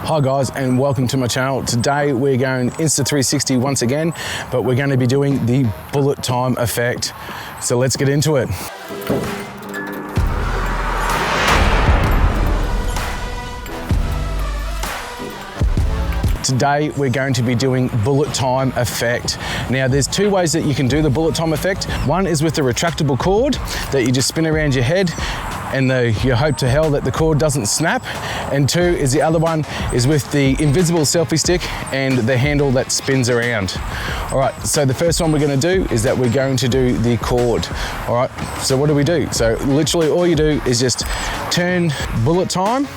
Hi guys, and welcome to my channel. Today we're going Insta360 once again, but we're going to be doing the bullet time effect. So let's get into it. Today we're going to be doing bullet time effect. Now there's two ways that you can do the bullet time effect. One is with the retractable cord that you just spin around your head and you hope to hell that the cord doesn't snap. And two is the other one is with the invisible selfie stick and the handle that spins around. All right, so the first one we're gonna do is that we're going to do the cord. All right, so what do? So literally all you do is just turn bullet time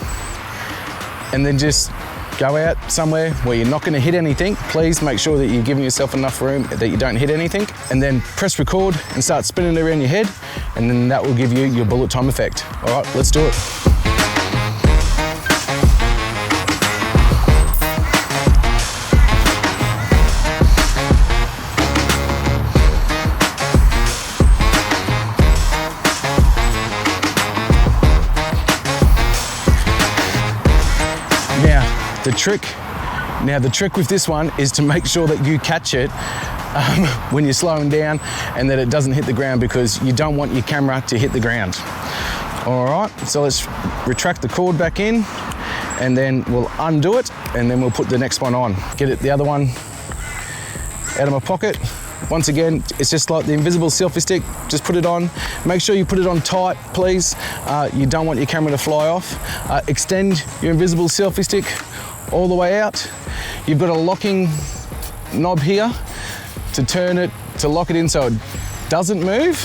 and then just go out somewhere where you're not going to hit anything. Please make sure that you're giving yourself enough room that you don't hit anything, and then press record and start spinning it around your head, and then that will give you your bullet time effect. All right, let's do it. Now the trick with this one is to make sure that you catch it when you're slowing down and that it doesn't hit the ground, because you don't want your camera to hit the ground. All right, so let's retract the cord back in and then we'll undo it and then we'll put the next one on. Get the other one out of my pocket. Once again, it's just like the invisible selfie stick, just put it on. Make sure you put it on tight, please. You don't want your camera to fly off. Extend your invisible selfie stick all the way out. You've got a locking knob here to turn it, to lock it in so it doesn't move.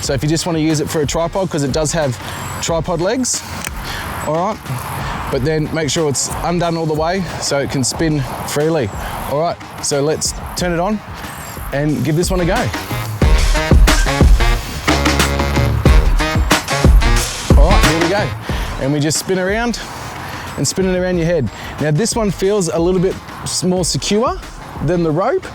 So if you just want to use it for a tripod, because it does have tripod legs, all right? But then make sure it's undone all the way so it can spin freely. All right, so let's turn it on and give this one a go. All right, here we go. And we just spin around and spin it around your head. Now this one feels a little bit more secure than the rope,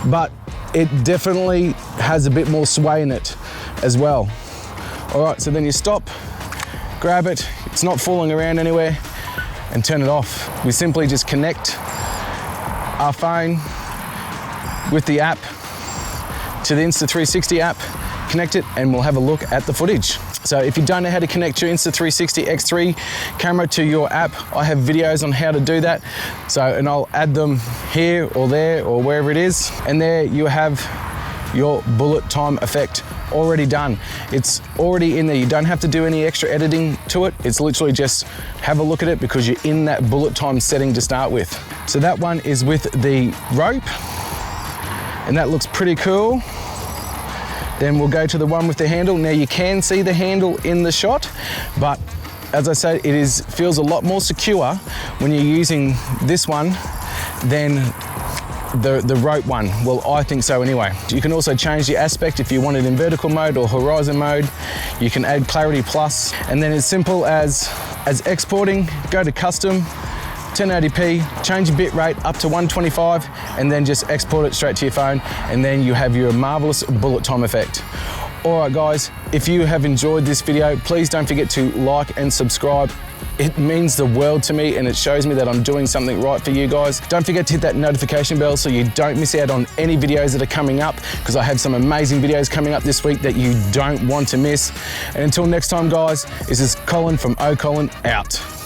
but it definitely has a bit more sway in it as well. All right, so then you stop, grab it, it's not falling around anywhere, and turn it off. We simply just connect our phone with the app to the Insta360 app, connect it, and we'll have a look at the footage. So if you don't know how to connect your Insta360 X3 camera to your app, I have videos on how to do that. And I'll add them here or there or wherever it is. And there you have your bullet time effect already done. It's already in there. You don't have to do any extra editing to it. It's literally just have a look at it because you're in that bullet time setting to start with. So that one is with the rope, and that looks pretty cool. Then we'll go to the one with the handle. Now you can see the handle in the shot, but as I said, it feels a lot more secure when you're using this one than the rope one. Well, I think so anyway. You can also change the aspect if you want it in vertical mode or horizon mode. You can add clarity plus, and then as simple as exporting, go to custom, 1080p, change your bit rate up to 125, and then just export it straight to your phone, and then you have your marvelous bullet time effect. All right guys, if you have enjoyed this video, please don't forget to like and subscribe. It means the world to me, and it shows me that I'm doing something right for you guys. Don't forget to hit that notification bell so you don't miss out on any videos that are coming up, because I have some amazing videos coming up this week that you don't want to miss. And until next time guys, this is Colin from Colin out.